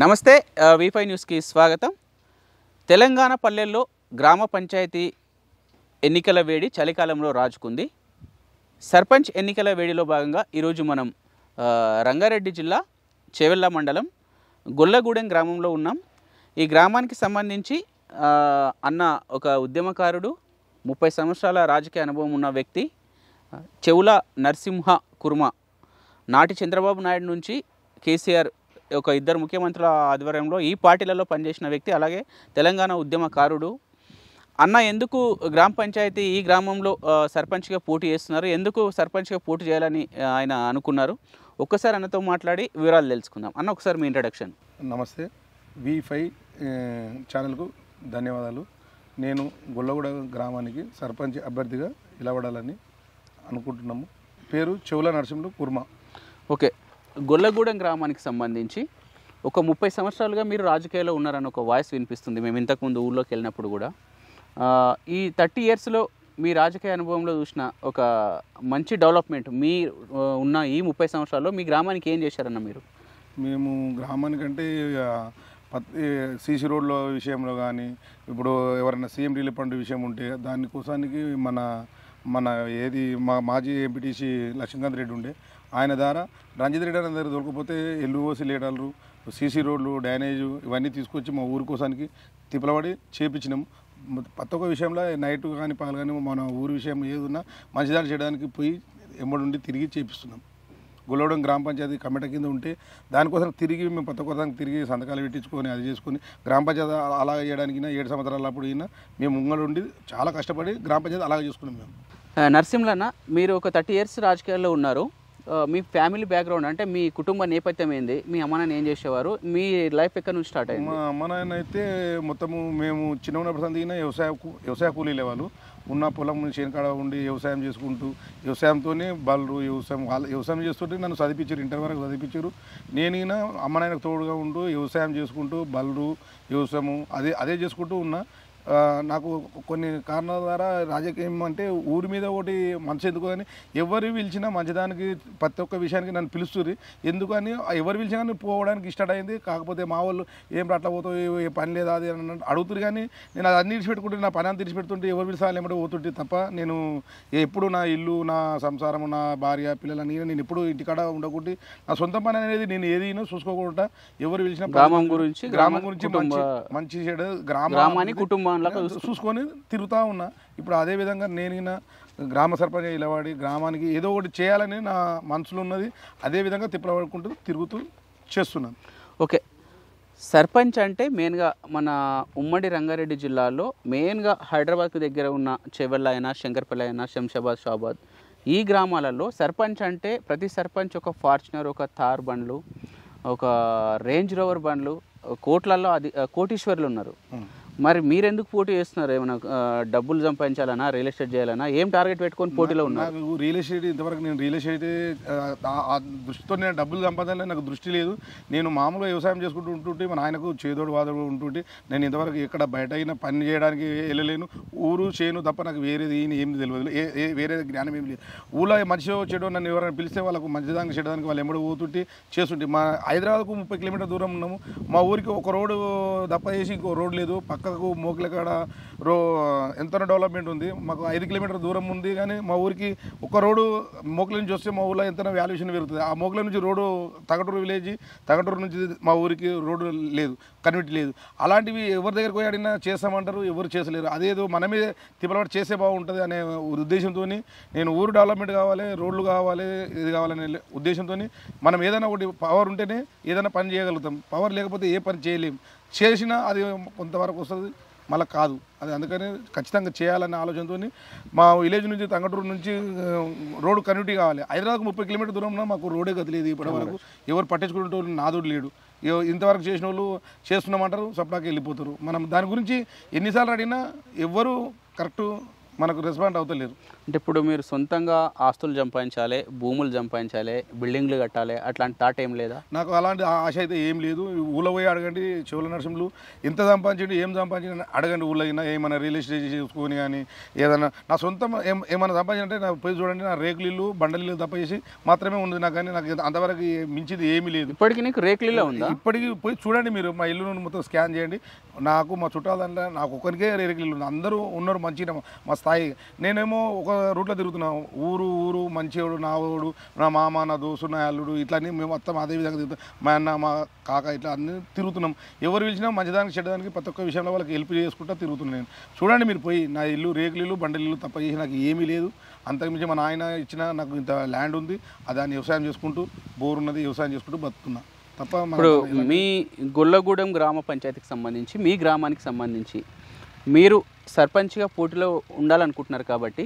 నమస్తే V5 న్యూస్కి స్వాగతం. తెలంగాణ పల్లెల్లో గ్రామ పంచాయతీ ఎన్నికల వేడి చలికాలంలో రాజుకుంది. సర్పంచ్ ఎన్నికల వేడిలో భాగంగా ఈరోజు మనం రంగారెడ్డి జిల్లా చేవెళ్ళ మండలం గొల్లగూడెం గ్రామంలో ఉన్నాం. ఈ గ్రామానికి సంబంధించి అన్న ఒక ఉద్యమకారుడు, 30 సంవత్సరాల రాజకీయ అనుభవం ఉన్న వ్యక్తి చెవుల నరసింహ కుర్మ. నాటి చంద్రబాబు నాయుడు నుంచి కేసీఆర్ ఒక ఇద్దరు ముఖ్యమంత్రుల ఆధ్వర్యంలో ఈ పార్టీలలో పనిచేసిన వ్యక్తి, అలాగే తెలంగాణ ఉద్యమకారుడు. అన్న ఎందుకు గ్రామ పంచాయతీ ఈ గ్రామంలో సర్పంచ్గా పోటీ చేస్తున్నారు, ఎందుకు సర్పంచ్గా పోటీ చేయాలని ఆయన అనుకున్నారు, ఒక్కసారి అన్నతో మాట్లాడి వివరాలు తెలుసుకుందాం. అన్న ఒకసారి మీ ఇంట్రడక్షన్. నమస్తే, V5 ఛానల్కు ధన్యవాదాలు. నేను గొల్లగూడ గ్రామానికి సర్పంచ్ అభ్యర్థిగా నిలబడాలని అనుకుంటున్నాము. పేరు చెవుల నరసింహులు కుర్మ. ఓకే, గొల్లగూడెం గ్రామానికి సంబంధించి ఒక 30 సంవత్సరాలుగా మీరు రాజకీయాల్లో ఉన్నారని ఒక వాయిస్ వినిపిస్తుంది. మేము ఇంతకుముందు ఊళ్ళోకి వెళ్ళినప్పుడు కూడా ఈ 30 ఇయర్స్లో మీ రాజకీయ అనుభవంలో చూసిన ఒక మంచి డెవలప్మెంట్ మీ ఉన్న ఈ 30 సంవత్సరాల్లో మీ గ్రామానికి ఏం చేశారన్న మీరు? మేము గ్రామానికంటే సీసీ రోడ్ల విషయంలో కానీ, ఇప్పుడు ఎవరైనా సీఎం రిలీఫ్ ఫండ్ విషయం ఉంటే దానికోసానికి మన మాజీ ఎంపీటీసీ లక్ష్మీకాంత్ రెడ్డి ఉండే, ఆయన ద్వారా రంజిత్ రెడ్డి అనే దగ్గర దొరకపోతే LOC లీడర్లు, సీసీ రోడ్లు, డ్రైనేజు ఇవన్నీ తీసుకొచ్చి మా ఊరి కోసానికి తిప్పలబడి చేపించినాము. ప్రతి ఒక్క విషయంలో నైట్ కానీ పగలు కానీ మన ఊరి విషయం ఏదున్నా మంచిదాన్ని చేయడానికి పోయి ఎంబడి తిరిగి చేపిస్తున్నాం. గొల్లగూడెం గ్రామ పంచాయతీ కమిటీ కింద ఉంటే దానికోసం తిరిగి మేము ప్రతి ఒక్కదానికి తిరిగి సంతకాలు పెట్టించుకొని అది చేసుకొని గ్రామ పంచాయతీ అలాగ చేయడానికి 7 సంవత్సరాల అప్పుడు అయినా మేము ముంగడుండి చాలా కష్టపడి గ్రామ పంచాయతీ అలాగే చేసుకున్నాం. మేము నరసింహులన్న, మీరు ఒక 30 ఇయర్స్ రాజకీయాల్లో ఉన్నారు. మీ ఫ్యామిలీ బ్యాక్గ్రౌండ్ అంటే మీ కుటుంబ నేపథ్యం ఏంది, మీ అమ్మ నాన్న ఏం చేసేవారు, మీ లైఫ్ ఎక్కడి నుంచి స్టార్ట్ అయింది? మా అమ్మ నాయన అయితే మొత్తము మేము చిన్న ఉన్నప్పుడు సందిగిన వ్యవసాయ కూలీలే. వాళ్ళు ఉన్న పొలం చేనుకాడ ఉండి వ్యవసాయం చేసుకుంటూ వ్యవసాయంతోనే బళ్ళు వ్యవసాయం చేస్తుంటే నన్ను చదివించారు, ఇంటర్ వరకు చదివించారు. నేను అమ్మ నాయనకు తోడుగా ఉంటూ వ్యవసాయం చేసుకుంటూ బళ్ళు వ్యవసాయము అదే చేసుకుంటూ ఉన్నా. నాకు కొన్ని కారణాల ద్వారా రాజకీయం అంటే ఊరి మీద ఒకటి మనసు ఎందుకు అని ఎవరు పిలిచినా మంచిదానికి ప్రతి ఒక్క విషయానికి నన్ను పిలుస్తుంది. ఎందుకని ఎవరు పిలిచినా నేను పోవడానికి ఇష్టం అయింది. కాకపోతే మా వాళ్ళు ఏం అట్లా పోతావు, ఏ పని లేదా అది అని అడుగుతారు. కానీ నేను అది అన్ని విడిచిపెట్టుకుంటే నా పని అంతా విడిచిపెడుతుంటే ఎవరు పిలిచాలి ఏమంటే పోతుంటే తప్ప నేను ఎప్పుడు నా ఇల్లు, నా సంసారం, నా భార్య పిల్లలని నేను ఎప్పుడు ఇంటికాడ ఉండకుంటే నా సొంత పని అనేది నేను ఏదైనా చూసుకోకుండా ఎవరు పిలిచినా గ్రామం గురించి మంచి చెడు గ్రామాన్ని కుటుంబం చూసుకొని తిరుగుతూ ఉన్నా. ఇప్పుడు అదేవిధంగా నేను గ్రామ సర్పంచ్ నిలబడి గ్రామానికి ఏదో ఒకటి చేయాలని నా మనసులో ఉన్నది. అదేవిధంగా తిప్పలబడుకుంటూ తిరుగుతూ చేస్తున్నాను. ఓకే, సర్పంచ్ అంటే మెయిన్గా మన ఉమ్మడి రంగారెడ్డి జిల్లాలో మెయిన్గా హైదరాబాద్కు దగ్గర ఉన్న చేవెళ్ళ అయినా, శంకర్పల్లి అయినా, శంషాబాద్, షాబాద్ ఈ గ్రామాలలో సర్పంచ్ అంటే ప్రతి సర్పంచ్ ఒక ఫార్చునర్, ఒక థార్ బండ్లు, ఒక రేంజ్ రోవర్ బండ్లు, కోట్లలో కోటీశ్వర్లు ఉన్నారు. మరి మీరెందుకు పోటీ చేస్తున్నారు? ఏమైనా డబ్బులు సంపాదించాలన్నా, రియల్ ఎస్టేట్ చేయాలన్నా, ఏం టార్గెట్ పెట్టుకొని పోటీలో ఉన్నారు? నాకు రియల్ ఎస్టేట్ ఇంతవరకు నేను రియల్ ఎస్టేట్ ఆ దృష్టితో నేను డబ్బులు సంపాదించాలని నాకు దృష్టి లేదు. నేను మామూలుగా వ్యవసాయం చేసుకుంటూ ఉంటుంటే మా నాయనకు చేదోడు వాదోడు ఉంటుంటే నేను ఇంతవరకు ఎక్కడ బయట అయినా పని చేయడానికి వెళ్ళలేను. ఊరు చేను తప్ప నాకు వేరేది ఏమి తెలియదు, వేరే జ్ఞానం ఏమి లేదు. ఊళ్ళో మంచి చెడు నన్ను ఎవరైనా పిలిస్తే వాళ్ళకు మంచిదానికి చేయడానికి వాళ్ళు ఎంబడి పోతుంటే చేస్తుంటే. మా హైదరాబాద్కు 30 కిలోమీటర్ దూరం ఉన్నాము. మా ఊరికి ఒక రోడ్డు దప్ప చేసి ఇంకో రోడ్ లేదు. పక్కకు మోకిల కాడ ఎంత డెవలప్మెంట్ ఉంది. మాకు 5 కిలోమీటర్ దూరం ఉంది. కానీ మా ఊరికి ఒక రోడ్డు మోకిల నుంచి వస్తే మా ఊళ్ళో ఎంత వాల్యుయేషన్ పెరుగుతుంది. ఆ మోకిల నుంచి రోడ్డు తగటూరు విలేజ్, తగటూరు నుంచి మా ఊరికి రోడ్డు లేదు, కనెక్టివిటీ లేదు. అలాంటివి ఎవరి దగ్గరికి పోయి అడిగినా చేస్తామంటారు, ఎవరు చేసలేరు. అదేదో మనమే తిప్పలవాడు చేసే బాగుంటుంది అనే ఉద్దేశంతో నేను ఊరు డెవలప్మెంట్ కావాలి, రోడ్లు కావాలి, ఇది కావాలనే ఉద్దేశంతో మనం ఏదైనా ఒకటి పవర్ ఉంటేనే ఏదైనా పని చేయగలుగుతాం. పవర్ లేకపోతే ఏ పని చేయలేము. చేసినా అది కొంతవరకు వస్తుంది, మళ్ళీ కాదు. అది అందుకని ఖచ్చితంగా చేయాలనే ఆలోచనతో మా విలేజ్ నుంచి తంగటూరు నుంచి రోడ్డు కనెక్టివిటీ కావాలి. హైదరాబాద్కు 30 కిలోమీటర్ దూరంలో మాకు రోడే గతిలేదు. ఇప్పటి వరకు ఎవరు పట్టించుకునే నాదుడు లేడు. ఇంతవరకు చేసిన వాళ్ళు చేస్తున్నామంటారు, సప్లాకి వెళ్ళిపోతారు. మనం దాని గురించి ఎన్నిసార్లు అడిగినా ఎవ్వరూ కరెక్టు మనకు రెస్పాండ్ అవుతలేరు. అంటే ఇప్పుడు మీరు సొంతంగా ఆస్తులు సంపాదించాలి, భూములు సంపాదించాలి, బిల్డింగ్లు కట్టాలి, అట్లాంటి థాట్ ఏం లేదా? నాకు అలాంటి ఆశ అయితే ఏం లేదు. ఊళ్ళో పోయి అడగండి, చెవుల నరసింహులు ఎంత సంపాదించండి, ఏం సంపాదించండి అడగండి. ఊళ్ళో అయినా ఏమైనా రియల్ ఎస్టేట్ చేసుకొని కానీ ఏదైనా నా సొంతం ఏమైనా సంపాదించాలంటే నాకు పోయి చూడండి, నా రేకులు ఇల్లు బండలు ఇల్లు తప్ప చేసి మాత్రమే ఉంది నాకు. కానీ నాకు అంతవరకు మించింది ఏమీ లేదు. ఇప్పటికి నీకు రేకులిలో ఉందా? ఇప్పటికి పోయి చూడండి మీరు, మా ఇల్లు మొత్తం స్కాన్ చేయండి. నాకు మా చుట్టాల దాంట్లో నాకు ఒక్కరికే రేకులు ఇల్లు ఉంది. అందరూ ఉన్నారు మంచిగా మా స్థాయి. నేనేమో ఒక రూట్లో తిరుగుతున్నాను, ఊరు మంచివాడు, నా వాడు, నా మామ, నా దోస్తు, నా అల్లుడు, ఇట్లా అన్నీ మేము మొత్తం అదే విధంగా తిరుగుతాం. మా అన్న, మా కాక, ఇట్లా అన్నీ తిరుగుతున్నాం. ఎవరు పిలిచినా మంచిదానికి చెడ్డదానికి ప్రతి ఒక్క విషయంలో వాళ్ళకి హెల్ప్ చేసుకుంటూ తిరుగుతున్నాను నేను. చూడండి మీరు పోయి, నా ఇల్లు రేకులు ఇల్లు బండలు ఇల్లు తప్ప చేసి నాకు ఏమీ లేదు. అంతకుమించి మా నాయన ఇచ్చిన నాకు ఇంత ల్యాండ్ ఉంది, దాన్ని వ్యవసాయం చేసుకుంటూ, బోర్ ఉన్నది, వ్యవసాయం చేసుకుంటూ బతుకున్నా తప్ప. ఇప్పుడు మీ గొల్లగూడెం గ్రామ పంచాయతీకి సంబంధించి, మీ గ్రామానికి సంబంధించి మీరు సర్పంచ్గా పోటీలో ఉండాలనుకుంటున్నారు కాబట్టి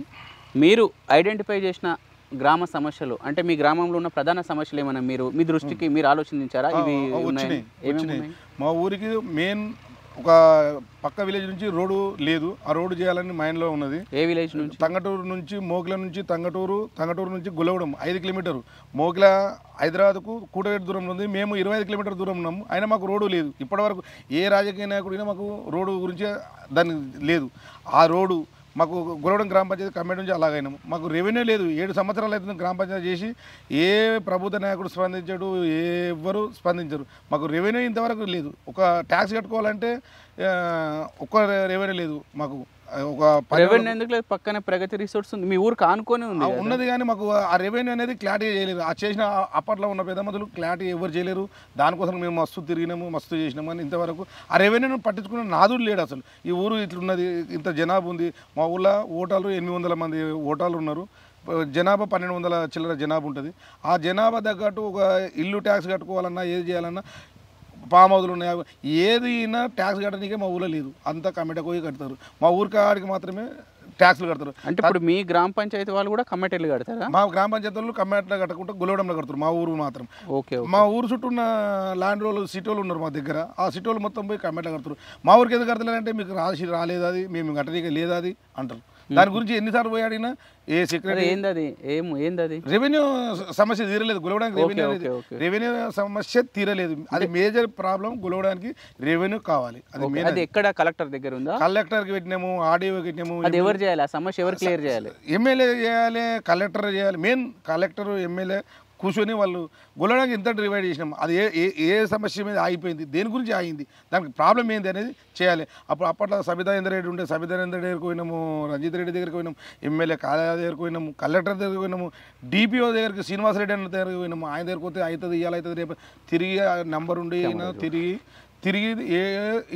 మీరు ఐడెంటిఫై చేసిన గ్రామ సమస్యలు, అంటే మీ గ్రామంలో ఉన్న ప్రధాన సమస్యలు ఏమైనా మీ దృష్టికి మీరు ఆలోచించారా? ఇవి వచ్చినాయి. మా ఊరికి మెయిన్ ఒక పక్క విలేజ్ నుంచి రోడ్డు లేదు. ఆ రోడ్డు చేయాలని మైండ్లో ఉన్నది. ఏ విలేజ్ నుంచి? తంగటూరు నుంచి, మోకిల నుంచి తంగటూరు నుంచి గొల్లగూడెం 5 కిలోమీటరు. మోకిల హైదరాబాద్కు కూటవేటు దూరంలో ఉంది. మేము 25 కిలోమీటర్ దూరం ఉన్నాము. అయినా మాకు రోడ్డు లేదు. ఇప్పటివరకు ఏ రాజకీయ నాయకుడైనా మాకు రోడ్డు గురించి దాని లేదు. ఆ రోడ్డు మాకు గొల్లగూడెం గ్రామ పంచాయతీ కమిటీ నుంచి అలాగైనాము. మాకు రెవెన్యూ లేదు. 7 సంవత్సరాలు అవుతుంది గ్రామ పంచాయతీ చేసి. ఏ ప్రభుత్వ నాయకుడు స్పందించాడు, ఎవరు స్పందించరు. మాకు రెవెన్యూ ఇంతవరకు లేదు. ఒక ట్యాక్స్ కట్టుకోవాలంటే ఒక్క రెవెన్యూ లేదు మాకు. ఒక రెవెన్యూ ఎందుకు లేదు? పక్కనే ప్రగతి రిసోర్ట్స్ ఉంది, మీ ఊరికి ఆనుకొని ఉంది ఉన్నది. కానీ మాకు ఆ రెవెన్యూ అనేది క్లారిటీ చేయలేదు. ఆ చేసిన అప్పట్లో ఉన్న పెద్ద మందులు క్లారిటీ ఎవరు చేయలేరు. దానికోసం మేము మస్తు తిరిగినాము, మస్తు చేసినాము. అని ఇంతవరకు ఆ రెవెన్యూను పట్టించుకున్న నాదుడు లేడు అసలు. ఈ ఊరు ఇట్లున్నది, ఇంత జనాభా ఉంది. మా ఊళ్ళో ఓటాలు 800 మంది ఓటాలు ఉన్నారు. జనాభా 1200 చిల్లర జనాభా ఉంటుంది. ఆ జనాభా తగ్గట్టు ఒక ఇల్లు ట్యాక్స్ కట్టుకోవాలన్నా, ఏది చేయాలన్నా, పామ్ హౌజులు ఉన్నాయి, ఏది అయినా ట్యాక్స్ కట్టడానికే మా ఊళ్ళో లేదు. అంతా కమిటీ పోయి కడతారు. మా ఊరికి ఆడికి మాత్రమే ట్యాక్స్లు కడతారు. అంటే ఇప్పుడు మీ గ్రామ పంచాయతీ వాళ్ళు కూడా కమిటీలు కడతారా? మా గ్రామ పంచాయతీ వాళ్ళు కమిటీలో కట్టకుండా గొల్లగూడెంలో కడతారు. మా ఊరు మాత్రం. ఓకే. మా ఊరు చుట్టూ ఉన్న ల్యాండ్ వాళ్ళు సిటీ వాళ్ళు ఉన్నారు మా దగ్గర. ఆ సిటీ వాళ్ళు మొత్తం పోయి కమిటీలో కడతారు. మా ఊరికి ఎందుకు కడతలేదంటే మీకు రాలేదు, అది మేము కట్టనీక లేదా అది అంటారు. దాని గురించి ఎన్నిసార్లు పోయి అడిగినా ఏ సెక్రటరీ ఏందది రెవెన్యూ సమస్య తీరలేదు. గొల్లగూడెంకి రెవెన్యూ సమస్య తీరలేదు. అది మేజర్ ప్రాబ్లం. గొల్లగూడెంకి రెవెన్యూ కావాలి. అది ఎక్కడ కలెక్టర్ దగ్గర ఉందా? కలెక్టర్కి పెట్టినాము, ఆర్డీఓకి పెట్టినాము. అది ఎవరు చేయాలి? ఆ సమస్య ఎవరు క్లియర్ చేయాలి? ఎమ్మెల్యే చేయాలి, కలెక్టర్ చేయాలి. మెయిన్ కలెక్టర్, ఎమ్మెల్యే కూర్చొని వాళ్ళు గొల్లగూడెంకి ఎంత డివైడ్ చేసినాం, అది ఏ సమస్య మీద ఆగిపోయింది, దేని గురించి ఆగింది, దానికి ప్రాబ్లం ఏంది అనేది చేయాలి. అప్పట్లో సబితాయిందర్ రెడ్డి ఉంటే సబితాయిందర్ రెడ్డి దగ్గరికి పోయినాము, రంజిత్ రెడ్డి దగ్గరికి పోయినాము, ఎమ్మెల్యే కార్యాలయ దగ్గరికి పోయినాము, కలెక్టర్ దగ్గరికి పోయినాము, డిపిఓ దగ్గరికి శ్రీనివాసరెడ్డి అన్న దగ్గరికి పోయినాము. ఆయన దగ్గరికి పోతే అవుతుంది, ఇవాళ అవుతుంది, రేపు తిరిగి నెంబర్ ఉండి తిరిగి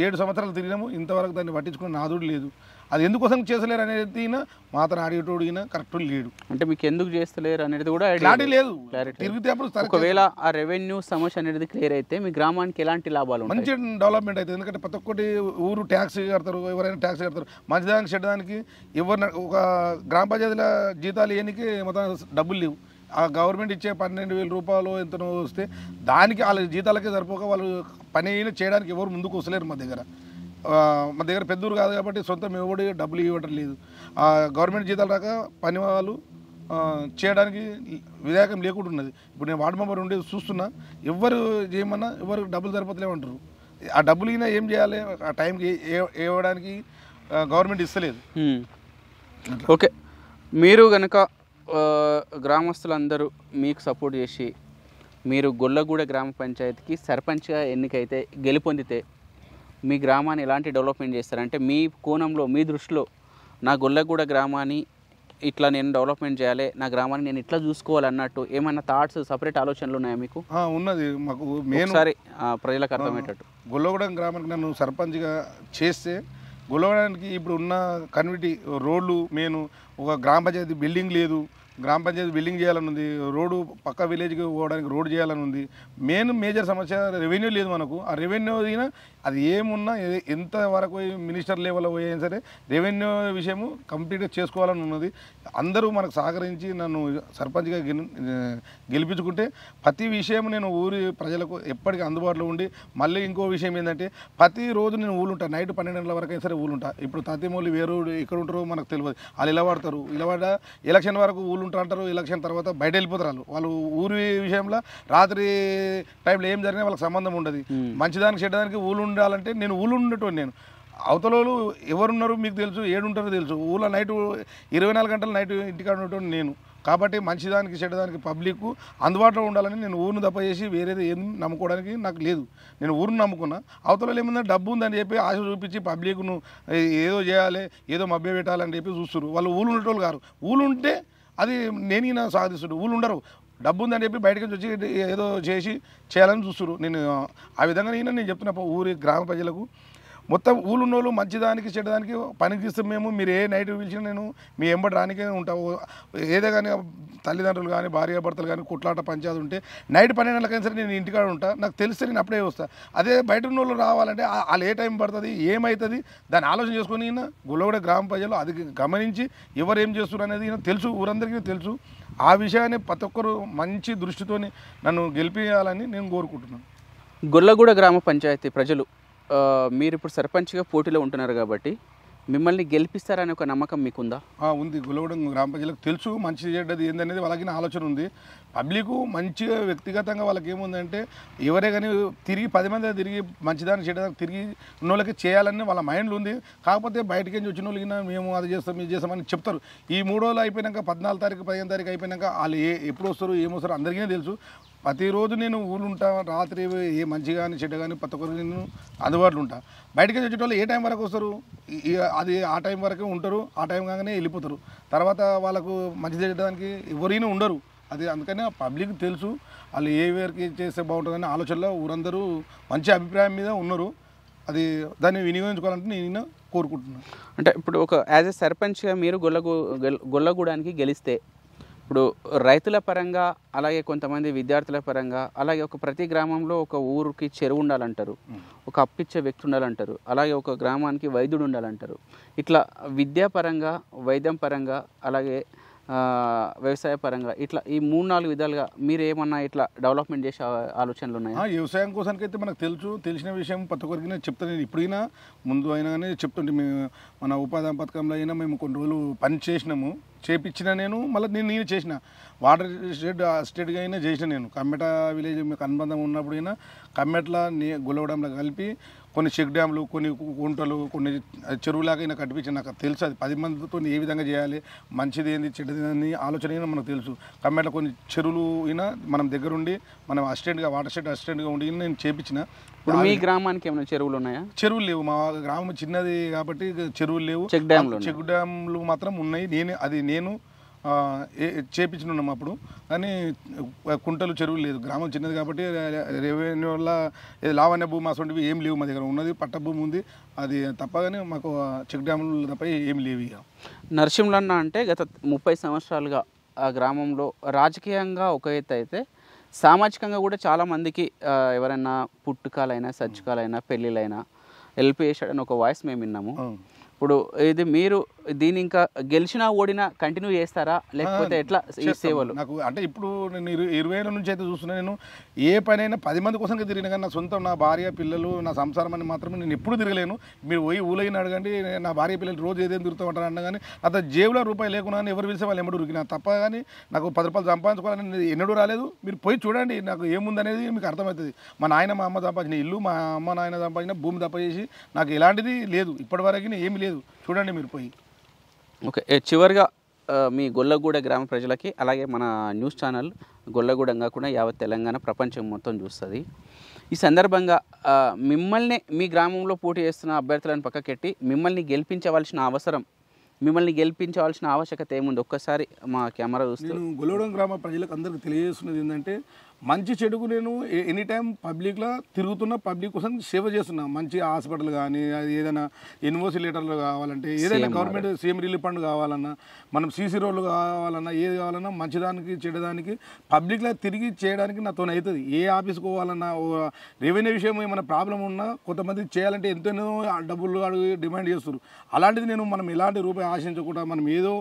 7 సంవత్సరాలు తిరిగినాము. ఇంతవరకు దాన్ని పట్టించుకున్న నాదుడు లేదు. అది ఎందుకోసం చేస్తలేరు అనేది మాత్రం అడిగేటోడు కరెక్ట్ లేడు. అంటే మీకు ఎందుకు చేస్తలేరు అనేది కూడా క్లారిటీ లేదు. తిరిగితే ఒకవేళ ఆ రెవెన్యూ సమస్య అనేది క్లియర్ అయితే మీ గ్రామానికి ఎలాంటి లాభాలు? మంచి డెవలప్మెంట్ అవుతుంది. ఎందుకంటే ప్రతి ఒక్కటి ఊరు ట్యాక్స్ కడతారు, ఎవరైనా ట్యాక్స్ కడతారు. మంచిదానికి చెడ్డదానికి ఎవరు ఒక గ్రామ పంచాయతీల జీతాలు ఇవ్వడానికి మొత్తం డబ్బులు లేవు. ఆ గవర్నమెంట్ ఇచ్చే 12,000 రూపాయలు ఎంతనో వస్తే దానికి వాళ్ళ జీతాలకే సరిపోక వాళ్ళు పని చేయడానికి ఎవరు ముందుకు వస్తలేరు. మా దగ్గర పెద్దూరు కాదు కాబట్టి సొంతం ఎవడి డబ్బులు ఇవ్వడం లేదు. గవర్నమెంట్ జీతాలు రాక పని వాళ్ళు చేయడానికి విధాయకం లేకుండా ఉన్నది. ఇప్పుడు నేను వార్డు మెంబర్ ఉండి చూస్తున్నా, ఎవరు చేయమన్నా ఎవరు డబ్బులు సరిపోతలేమంటారు. ఆ డబ్బులు అయినా ఏం చేయాలి, ఆ టైంకి ఇవ్వడానికి గవర్నమెంట్ ఇస్తలేదు. ఓకే, మీరు కనుక గ్రామస్తులందరూ మీకు సపోర్ట్ చేసి మీరు గొల్లగూడ గ్రామ పంచాయతీకి సర్పంచ్గా ఎన్నికైతే గెలుపొందితే మీ గ్రామాన్ని ఎలాంటి డెవలప్మెంట్ చేస్తారంటే, మీ కోణంలో, మీ దృష్టిలో నా గొల్లగూడ గ్రామాన్ని ఇట్లా నేను డెవలప్మెంట్ చేయాలి, నా గ్రామాన్ని నేను ఇట్లా చూసుకోవాలన్నట్టు ఏమైనా థాట్స్, సపరేట్ ఆలోచనలు ఉన్నాయా మీకు? ఉన్నది. మాకు ఒకసారి ప్రజలకు అర్థమయ్యేటట్టు, గొల్లగూడెం గ్రామానికి నన్ను సర్పంచ్గా చేస్తే గొల్లగూడెంకి ఇప్పుడు ఉన్న కమ్యూనిటీ రోడ్లు, మెయిన్ ఒక గ్రామ పంచాయతీ బిల్డింగ్ లేదు, గ్రామ పంచాయతీ బిల్డింగ్ చేయాలని ఉంది, రోడ్డు పక్క విలేజ్కి పోవడానికి రోడ్డు చేయాలని ఉంది. మేజర్ సమస్య రెవెన్యూ లేదు మనకు. ఆ రెవెన్యూ అయినా అది ఏమున్నా ఎంత వరకు మినిస్టర్ లెవెల్లో పోయినా సరే రెవెన్యూ విషయము కంప్లీట్గా చేసుకోవాలని ఉన్నది. అందరూ మనకు సహకరించి నన్ను సర్పంచ్గా గెలిపించుకుంటే ప్రతి విషయం నేను ఊరి ప్రజలకు ఎప్పటికీ అందుబాటులో ఉండి, మళ్ళీ ఇంకో విషయం ఏంటంటే ప్రతిరోజు నేను ఊళ్ళుంటా, నైట్ 12 గంటల వరకు అయినా సరే ఊళ్ళుంటా. ఇప్పుడు తతిమూలి వేరు ఎక్కడ ఉంటారో మనకు తెలియదు, వాళ్ళు ఇలా పడతారు, ఇలా పడ్డ ఎలక్షన్ వరకు ఊళ్ళుంటా అంటారు, ఎలక్షన్ తర్వాత బయట వెళ్ళిపోతారు. వాళ్ళు ఊరి విషయంలో రాత్రి టైంలో ఏం జరిగినా వాళ్ళకి సంబంధం ఉండదు. మంచిదానికి చెడ్డదానికి ఊళ్ళు ఉండాలంటే నేను ఊళ్ళు ఉండేటోని. నేను అవతలోళ్ళు ఎవరున్నారు మీకు తెలుసు, ఏడుంటారో తెలుసు. ఊళ్ళో నైట్ 24 గంటలు నైట్ ఇంటికాడ ఉండేటోని నేను. కాబట్టి మంచిదానికి చెడ్డదానికి పబ్లిక్ అందుబాటులో ఉండాలని నేను ఊరిని తప్ప చేసి వేరేది ఏం నమ్ముకోవడానికి నాకు లేదు. నేను ఊరిని నమ్ముకున్నా. అవతలలో ఏముందంటే డబ్బు ఉందని చెప్పి ఆశ చూపించి పబ్లిక్ను ఏదో చేయాలి, ఏదో మభ్య పెట్టాలని చెప్పి చూస్తున్నారు. వాళ్ళు ఊళ్ళు ఉండేటోళ్ళు కాదు. ఊళ్ళు ఉంటే అది నేను సాధిస్తుడు. ఊళ్ళు ఉండరు, డబ్బు ఉందని చెప్పి బయటకు వచ్చి ఏదో చేయాలని చూస్తున్నారు. నేను ఆ విధంగా నేను చెప్తున్నా ఊరి గ్రామ ప్రజలకు మొత్తం ఊళ్ళున్నోళ్ళు మంచిదానికి చెడ్డదానికి పనికి ఇస్తాం మేము. మీరు ఏ నైట్ పిలిచినా నేను మీ ఎంబడి రానికే ఉంటావు. ఏదో కానీ తల్లిదండ్రులు కానీ భార్యాభర్తలు కానీ కొట్లాట పంచాయతీ ఉంటే నైట్ 12 గంటలకైనా సరే నేను ఇంటికాడ ఉంటా. నాకు తెలిస్తే నేను అప్పుడే వస్తాను. అదే బయట ఉన్న వాళ్ళు రావాలంటే వాళ్ళు ఏ టైం పడుతుంది, ఏమవుతుంది, దాన్ని ఆలోచన చేసుకొని గుల్లగూడ గ్రామ ప్రజలు అది గమనించి ఎవరు ఏం చేస్తున్నారు అనేది తెలుసు, ఊరందరికీ తెలుసు. ఆ విషయాన్ని ప్రతి ఒక్కరు మంచి దృష్టితోని నన్ను గెలిపించాలని నేను కోరుకుంటున్నాను. గుల్లగూడ గ్రామ పంచాయతీ ప్రజలు మీరు ఇప్పుడు సర్పంచ్గా పోటీలో ఉంటున్నారు కాబట్టి మిమ్మల్ని గెలిపిస్తారనే ఒక నమ్మకం మీకుందా? ఉంది. గుల్లగూడ గ్రామ ప్రజలకు తెలుసు మంచి చెడ్డది ఏందనేది వాళ్ళకి ఆలోచన ఉంది. పబ్లిక్ మంచిగా వ్యక్తిగతంగా వాళ్ళకి ఏముందంటే ఎవరే కానీ తిరిగి 10 మంది తిరిగి మంచిదానికి చెడ్డదానికి తిరిగి ఉన్న వాళ్ళకి చేయాలని వాళ్ళ మైండ్లో ఉంది. కాకపోతే బయటకి వచ్చిన వాళ్ళకి మేము అది చేస్తాం ఇది చేస్తామని చెప్తారు. ఈ 3 రోజులు అయిపోయినాక 14 తారీఖు 15 తారీఖు అయిపోయినాక వాళ్ళు ఎప్పుడు వస్తారు ఏమొస్తారు అందరికీ తెలుసు. ప్రతిరోజు నేను ఊళ్ళు ఉంటా, రాత్రి ఏ మంచి కానీ చెడ్డ కానీ ప్రతి ఒక్కరికి నేను అందుబాటులో ఉంటా. బయటకి వచ్చేటోళ్ళు ఏ టైం వరకు వస్తారు, అది ఆ టైం వరకే ఉంటారు. ఆ టైం కాగానే వెళ్ళిపోతారు. తర్వాత వాళ్ళకు మంచి చేయడానికి ఎవరైనా ఉండరు. అది అందుకని పబ్లిక్ తెలుసు వాళ్ళు ఏ వేరికి చేస్తే బాగుంటుందని ఆలోచనలో ఊరందరూ మంచి అభిప్రాయం మీద ఉన్నారు. అది దాన్ని వినియోగించుకోవాలంటే నేను కోరుకుంటున్నాను. అంటే ఇప్పుడు ఒక యాజ్ ఎ సర్పంచ్గా మీరు గొల్లగూడానికి గెలిస్తే ఇప్పుడు రైతుల పరంగా అలాగే కొంతమంది విద్యార్థుల పరంగా అలాగే ఒక ప్రతి గ్రామంలో ఒక ఊరికి చెరువు ఉండాలంటారు, ఒక అప్పిచ్చే వ్యక్తి ఉండాలంటారు, అలాగే ఒక గ్రామానికి వైద్యుడు ఉండాలంటారు. ఇట్లా విద్యాపరంగా, వైద్యం పరంగా, అలాగే వ్యవసాయ పరంగా ఇట్లా ఈ 3-4 విధాలుగా మీరు ఏమన్నా ఇట్లా డెవలప్మెంట్ చేసే ఆలోచనలు ఉన్నాయా? వ్యవసాయం కోసానికైతే మనకు తెలిసిన విషయం ప్రతి ఒక్కరికి నేను చెప్తాను. నేను ఇప్పుడైనా ముందు అయినా కానీ చెప్తుంటే మేము మన ఉపాధి పథకంలో అయినా మేము కొన్ని రోజులు పని చేపించిన నేను మళ్ళీ నేను చేసిన వాటర్ స్టేట్గా అయినా చేసిన. నేను కమ్మెట విలేజ్ మీకు అనుబంధం ఉన్నప్పుడు అయినా కమ్మెట్ల గుల్లగూడెంలో కలిపి కొన్ని చెక్ డ్యామ్లు, కొన్ని కుంటలు, కొన్ని చెరువులాగా అయినా కట్టించి నాకు తెలుసు. అది 10 మందితో ఏ విధంగా చేయాలి, మంచిది ఏంది చెడ్డది అని ఆలోచన అయినా మనకు తెలుసు. కమ్మెట్ల కొన్ని చెరువులు అయినా మనం దగ్గరుండి మనం అసిస్టెంట్గా వాటర్ స్టేట్ అసిస్టెంట్గా ఉండి నేను చేపించిన. ఇప్పుడు మీ గ్రామానికి ఏమైనా చెరువులు ఉన్నాయా? చెరువులు లేవు. మా గ్రామం చిన్నది కాబట్టి చెరువులు లేవు. చెక్ డ్యామ్లు మాత్రం ఉన్నాయి. నేను చేపించినాం అప్పుడు. కానీ కుంటలు చెరువులు లేదు. గ్రామం చిన్నది కాబట్టి రెవెన్యూ వల్ల లావణ్య భూమి అసలు ఏం లేవు. మా దగ్గర ఉన్నది పట్ట భూమి ఉంది, అది తప్పగానే మాకు చెక్ డ్యాములు తప్ప ఏం లేవు. ఇక నరసింహులన్న అంటే గత 30 సంవత్సరాలుగా ఆ గ్రామంలో రాజకీయంగా ఒక ఎత్తు అయితే సామాజికంగా కూడా చాలామందికి ఎవరైనా పుట్టుకాలైనా సజ్జకాలైనా పెళ్ళిళ్ళైనా హెల్ప్ చేశాడని ఒక వాయిస్ మేము విన్నాము. ఇప్పుడు ఇది మీరు దీని ఇంకా గెలిచినా ఓడినా కంటిన్యూ చేస్తారా లేకపోతే ఎట్లా ఈ సేవలు? నాకు అంటే ఇప్పుడు నేను 20 ఏళ్ళ నుంచి అయితే చూస్తున్నా. నేను ఏ పనైనా 10 మంది కోసం తిరిగిన కానీ నా సొంతం నా భార్య పిల్లలు నా సంసారం అని మాత్రమే నేను ఎప్పుడు తిరగలేను. మీరు పోయి ఊళ్ళైనా అడగండి, నా భార్య పిల్లలు రోజు ఏదేం తిరుగుతూ ఉంటారు అన్నా కానీ అంత జేబులో రూపాయి లేకున్నా ఎవరు పిలిస్తే వాళ్ళు ఎమ్మడు ఉరికినా తప్ప కానీ నాకు 10 రూపాయలు సంపాదించుకోవాలని ఎన్నడూ రాలేదు. మీరు పోయి చూడండి, నాకు ఏముందనేది మీకు అర్థమవుతుంది. మా నాయన మా అమ్మ సంపాదించిన ఇల్లు, మా అమ్మ నాయన సంపాదించిన భూమి తప్ప చేసి నాకు ఎలాంటిది లేదు ఇప్పటివరకు, ఏమి లేదు. చూడండి మీరు పోయి. ఓకే, చివరిగా మీ గొల్లగూడ గ్రామ ప్రజలకి అలాగే మన న్యూస్ ఛానల్ గొల్లగూడెం కాకుండా యావత్ తెలంగాణ ప్రపంచం మొత్తం చూస్తుంది. ఈ సందర్భంగా మిమ్మల్ని మీ గ్రామంలో పోటీ చేస్తున్న అభ్యర్థులను పక్కకెట్టి మిమ్మల్ని గెలిపించవలసిన ఆవశ్యకత ఏముంది? ఒక్కసారి మా కెమెరా చూస్తే. నేను గొల్లగూడెం గ్రామ ప్రజలకు అందరికీ తెలియజేస్తున్నది ఏంటంటే మంచి చెడుకు నేను ఎనీ టైం పబ్లిక్లో తిరుగుతున్నా, పబ్లిక్ కోసం సేవ చేస్తున్నా. మంచి హాస్పిటల్ కానీ, అది ఏదైనా ఎన్ఓసి లెటర్లు కావాలంటే, ఏదైనా గవర్నమెంట్ సీఎం రిలీఫ్ ఫండ్ కావాలన్నా, మనం సీసీ రోడ్లు కావాలన్నా, ఏది కావాలన్నా మంచిదానికి చెడ్డదానికి పబ్లిక్లో తిరిగి చేయడానికి నాతో అవుతుంది. ఏ ఆఫీస్కి పోవాలన్నా, రెవెన్యూ విషయం ఏమైనా ప్రాబ్లం ఉన్నా కొంతమంది చేయాలంటే ఎంతెన్నో డబ్బులు అడిగి డిమాండ్ చేస్తారు. అలాంటిది నేను మనం ఎలాంటి రూపాయి ఆశించకుండా మనం ఏదో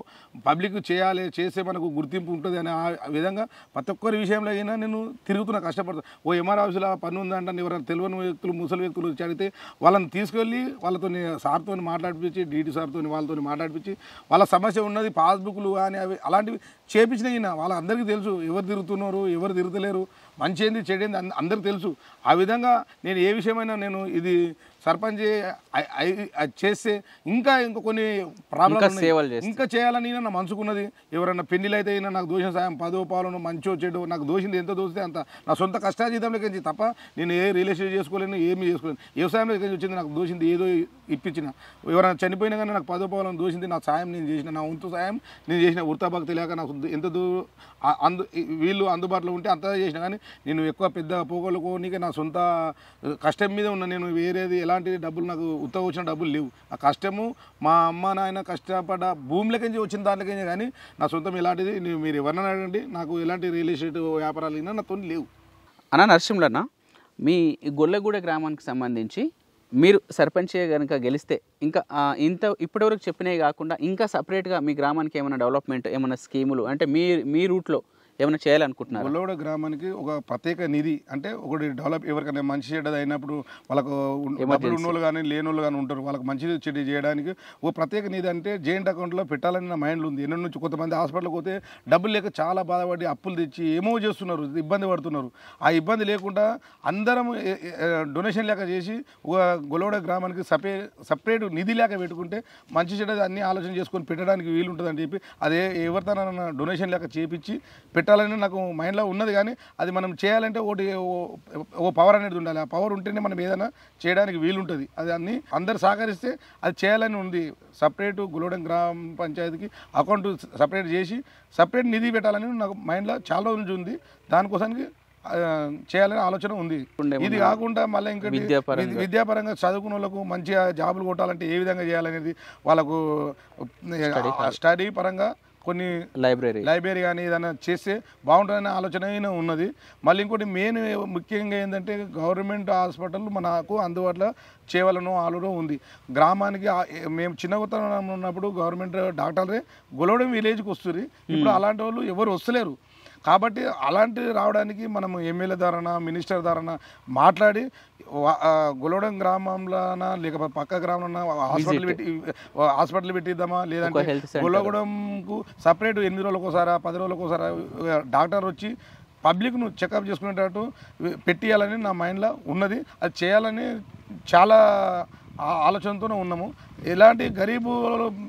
పబ్లిక్ చేయాలి, చేస్తే మనకు గుర్తింపు ఉంటుంది అనే ఆ విధంగా ప్రతి ఒక్కరి విషయంలో అయినా నేను తిరుగుతున్నా, కష్టపడుతున్నా. ఓ ఎంఆర్ ఆఫీసులో పని ఉందంటే ఎవరైనా తెలియని వ్యక్తులు, ముసలి వ్యక్తులు వచ్చి అడిగితే వాళ్ళని తీసుకెళ్ళి వాళ్ళతో సార్తో మాట్లాడిపించి, డీటీ సార్తో వాళ్ళతో మాట్లాడిపించి వాళ్ళ సమస్య ఉన్నది పాస్బుక్లు కానీ అవి అలాంటివి చేపించినా వాళ్ళందరికీ తెలుసు ఎవరు తిరుగుతున్నారు, ఎవరు తిరుగుతలేరు, మంచి ఏంది చెడేంది అందరికీ తెలుసు. ఆ విధంగా నేను ఏ విషయమైనా నేను ఇది సర్పంచ్ చేస్తే ఇంకా కొన్ని ప్రాబ్లమ్స్ ఇంకా చేయాలని నా మనసుకున్నది. ఎవరైనా పెళ్లిలు అయితే నాకు దోషం సాయం 10 రూపాయలను మంచో చెడు నాకు దోషింది ఎంత దోస్తే అంత నా సొంత కష్టాజీతంలోకి తప్ప నేను ఏ రిలేషన్ చేసుకోలేను, ఏమి చేసుకోలేను. వ్యవసాయంలోకి వచ్చింది నాకు దోషింది ఏదో ఇప్పించిన, ఎవరైనా చనిపోయినా కానీ నాకు 10 రూపాయలను దోషింది నా సాయం నేను చేసిన, నా వంతు సాయం నేను చేసిన. వృత్తాభక్తి తెలియక నాకు ఎంత వీళ్ళు అందుబాటులో ఉంటే అంతా చేసిన. కానీ నేను ఎక్కువ పెద్ద పోగొట్టుకోనికే నా సొంత కష్టం మీద ఉన్న, నేను వేరేది ఎలాంటి డబ్బులు నాకు ఉత్తగా వచ్చిన డబ్బులు లేవు. ఆ కష్టము మా అమ్మ నాయన కష్టపడ్డ భూమిలోకించి వచ్చిన దాంట్లోకించి, కానీ నా సొంతం ఎలాంటిది మీరు ఎవరన్నా అడగండి, నాకు ఎలాంటి రియల్ ఎస్టేట్ వ్యాపారాలు అయినా నాతో లేవు. అన్న నరసింహులన్న, మీ గొల్లగూడ గ్రామానికి సంబంధించి మీరు సర్పంచ్ కనుక గెలిస్తే ఇంకా ఇప్పటివరకు చెప్పినవి కాకుండా ఇంకా సపరేట్గా మీ గ్రామానికి ఏమైనా డెవలప్మెంట్, ఏమైనా స్కీములు అంటే మీ రూట్లో ఏమైనా చేయాలనుకుంటున్నారు? గొల్లగూడ గ్రామానికి ఒక ప్రత్యేక నిధి అంటే ఒకటి డెవలప్, ఎవరికైనా మంచి చెడ్డది అయినప్పుడు వాళ్ళకు డబ్బులు ఉన్నోళ్ళు కానీ లేనోళ్ళు కానీ ఉంటారు, వాళ్ళకి మంచి చెడ్డ చేయడానికి ఓ ప్రత్యేక నిధి అంటే జాయింట్ అకౌంట్లో పెట్టాలని నా మైండ్లో ఉంది. ఎన్నో నుంచి కొంతమంది హాస్పిటల్కి పోతే డబ్బులు లేక చాలా బాధపడి అప్పులు తెచ్చి ఏమో చేస్తున్నారు, ఇబ్బంది పడుతున్నారు. ఆ ఇబ్బంది లేకుండా అందరం డొనేషన్ లేక చేసి ఒక గొల్లగూడ గ్రామానికి సపరేట్ నిధి లేక పెట్టుకుంటే మంచి చెడ్డది అన్ని ఆలోచన చేసుకొని పెట్టడానికి వీలు ఉంటుందని చెప్పి అదే ఎవరితోనైనా డొనేషన్ లేక చేపించి పెట్టాలని నాకు మైండ్లో ఉన్నది. కానీ అది మనం చేయాలంటే ఓ పవర్ అనేది ఉండాలి. ఆ పవర్ ఉంటేనే మనం ఏదైనా చేయడానికి వీలుంటుంది. అది అన్ని అందరు సహకరిస్తే అది చేయాలని ఉంది. సపరేటు గొల్లగూడెం గ్రామ పంచాయతీకి అకౌంట్ సపరేట్ చేసి సపరేట్ నిధి పెట్టాలని నాకు మైండ్లో చాలా రోజుల నుంచి ఉంది. దానికోసానికి చేయాలని ఆలోచన ఉంది. ఇది కాకుండా మళ్ళీ ఇంకోటి విద్యాపరంగా చదువుకున్న వాళ్ళకు మంచిగా జాబులు కొట్టాలంటే ఏ విధంగా చేయాలనేది, వాళ్ళకు స్టడీ పరంగా కొన్ని లైబ్రరీ కానీ ఏదైనా చేస్తే బాగుంటుందనే ఆలోచన ఉన్నది. మళ్ళీ ఇంకోటి మెయిన్ ముఖ్యంగా ఏంటంటే గవర్నమెంట్ హాస్పిటల్ మనకు అందుబాటులో చేయవలను ఆలోచన ఉంది. గ్రామానికి మేము చిన్నతనం ఉన్నప్పుడు గవర్నమెంట్ డాక్టర్లే గొల్లగూడెం విలేజ్కి వస్తుంది. ఇప్పుడు అలాంటి వాళ్ళు ఎవరు వస్తలేరు. కాబట్టి అలాంటివి రావడానికి మనం ఎమ్మెల్యే ద్వారానా మినిస్టర్ ద్వారానా మాట్లాడి గొల్లగూడెం గ్రామంలోనా లేకపోతే పక్క గ్రామంలో హాస్పిటల్ పెట్టిద్దామా, లేదంటే గొల్లగూడెంకు సపరేట్ 8 రోజులకు ఒకసారి 10 రోజులకు ఒకసారి డాక్టర్ వచ్చి పబ్లిక్ను చెకప్ చేసుకునేటట్టు పెట్టియాలని నా మైండ్లో ఉన్నది. అది చేయాలని చాలా ఆలోచనతోనే ఉన్నాము. ఎలాంటి గరీబు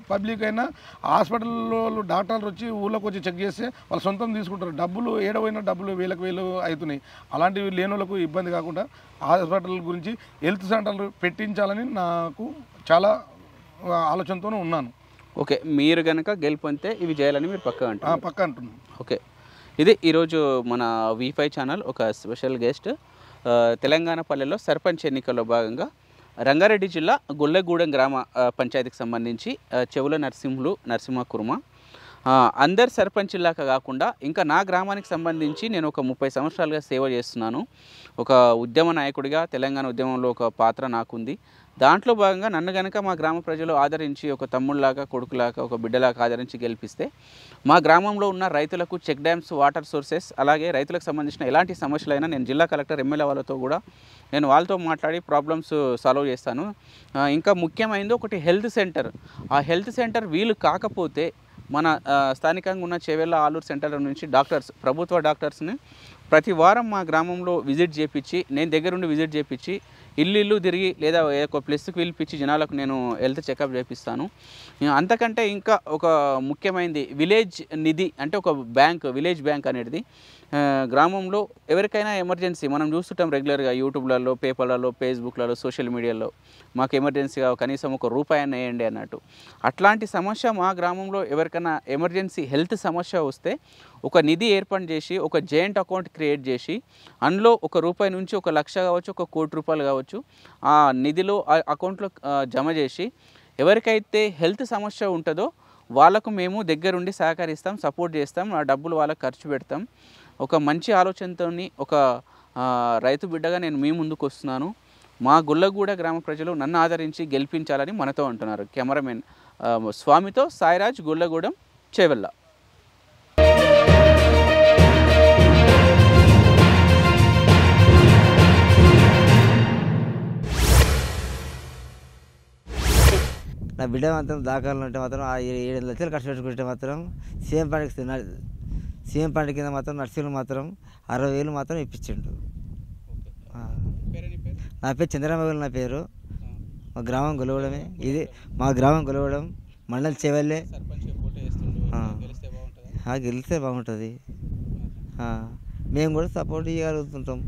పబ్లిక్ అయినా హాస్పిటల్లో డాక్టర్లు వచ్చి ఊళ్ళోకి వచ్చి చెక్ చేస్తే వాళ్ళు సొంతం తీసుకుంటారు. డబ్బులు ఏడవైనా డబ్బులు వేలు అవుతున్నాయి. అలాంటివి లేని వాళ్ళకు ఇబ్బంది కాకుండా హాస్పిటల్ గురించి హెల్త్ సెంటర్లు పెట్టించాలని నాకు చాలా ఆలోచనతోనే ఉన్నాను. ఓకే, మీరు కనుక గెలుపొందితే ఇవి చేయాలని మీరు పక్క అంటున్నాను. ఓకే, ఇది ఈరోజు మన V5 ఛానల్ ఒక స్పెషల్ గెస్ట్ తెలంగాణ పల్లెల్లో సర్పంచ్ ఎన్నికల్లో భాగంగా రంగారెడ్డి జిల్లా గొల్లగూడెం గ్రామ పంచాయతీకి సంబంధించి చెవుల నరసింహ కుర్మ అందరు సర్పంచ్లాగా కాకుండా ఇంకా నా గ్రామానికి సంబంధించి నేను ఒక 30 సంవత్సరాలుగా సేవ చేస్తున్నాను. ఒక ఉద్యమ నాయకుడిగా తెలంగాణ ఉద్యమంలో ఒక పాత్ర నాకుంది. దాంట్లో భాగంగా నన్ను కనుక మా గ్రామ ప్రజలు ఆదరించి ఒక తమ్ముళ్ళలాగా కొడుకులాగా ఒక బిడ్డలాగా ఆదరించి గెలిపిస్తే మా గ్రామంలో ఉన్న రైతులకు చెక్ డ్యామ్స్, వాటర్ సోర్సెస్, అలాగే రైతులకు సంబంధించిన ఎలాంటి సమస్యలైనా నేను జిల్లా కలెక్టర్ ఎమ్మెల్యే వాళ్ళతో కూడా నేను వాళ్ళతో మాట్లాడి ప్రాబ్లమ్స్ సాల్వ్ చేస్తాను. ఇంకా ముఖ్యమైనది ఒకటి హెల్త్ సెంటర్. ఆ హెల్త్ సెంటర్ వీలు కాకపోతే మన స్థానికంగా ఉన్న చేవెళ్ళ ఆలూరు సెంటర్ నుంచి డాక్టర్స్, ప్రభుత్వ డాక్టర్స్ని ప్రతి వారం మా గ్రామంలో విజిట్ చేయించి, నేను దగ్గరుండి విజిట్ చేయించి ఇల్లు తిరిగి లేదా ఒక ప్లేస్కి పిలిపించి జనాలకు నేను హెల్త్ చెకప్ చేపిస్తాను. అంతకంటే ఇంకా ఒక ముఖ్యమైనది విలేజ్ నిధి అంటే ఒక బ్యాంక్, విలేజ్ బ్యాంక్ అనేది గ్రామంలో ఎవరికైనా ఎమర్జెన్సీ మనం చూస్తుంటాం రెగ్యులర్గా యూట్యూబ్లలో, పేపర్లలో, ఫేస్బుక్లలో, సోషల్ మీడియాలో మాకు ఎమర్జెన్సీగా కనీసం ₹1 వేయండి అన్నట్టు. అట్లాంటి సమస్య మా గ్రామంలో ఎవరికైనా ఎమర్జెన్సీ హెల్త్ సమస్య వస్తే ఒక నిధి ఏర్పాటు చేసి ఒక జాయింట్ అకౌంట్ క్రియేట్ చేసి అందులో ₹1 నుంచి ₹1,00,000 కావచ్చు, ₹1,00,00,000 కావచ్చు ఆ నిధిలో ఆ అకౌంట్లో జమ చేసి ఎవరికైతే హెల్త్ సమస్య ఉంటుందో వాళ్ళకు మేము దగ్గరుండి సహకరిస్తాం, సపోర్ట్ చేస్తాం, ఆ డబ్బులు వాళ్ళకి ఖర్చు పెడతాం. ఒక మంచి ఆలోచనతోని ఒక రైతు బిడ్డగా నేను మీ ముందుకు వస్తున్నాను. మా గుల్లగూడ గ్రామ ప్రజలు నన్ను ఆదరించి గెలిపించాలని మనతో అంటున్నారు. కెమెరామెన్ స్వామితో సాయిరాజ్, గుల్లగూడెం, చేవెళ్ళ. నా బిడ్డ మాత్రం దాఖలు ఉంటే మాత్రం ఆ 7 లక్షలు ఖర్చు పెట్టుకుంటే మాత్రం సీఎం పండుగ కింద మాత్రం నర్సులు మాత్రం 60,000 మాత్రం ఇప్పించిండు. నా పేరు చంద్రబాబు, నా పేరు. మా గ్రామం గొలవడమే, ఇది మా గ్రామం గొలవడం, మండలం చేవెళ్ళే. గెలిస్తే బాగుంటుంది, మేము కూడా సపోర్ట్ చేయగలుగుతుంటాం.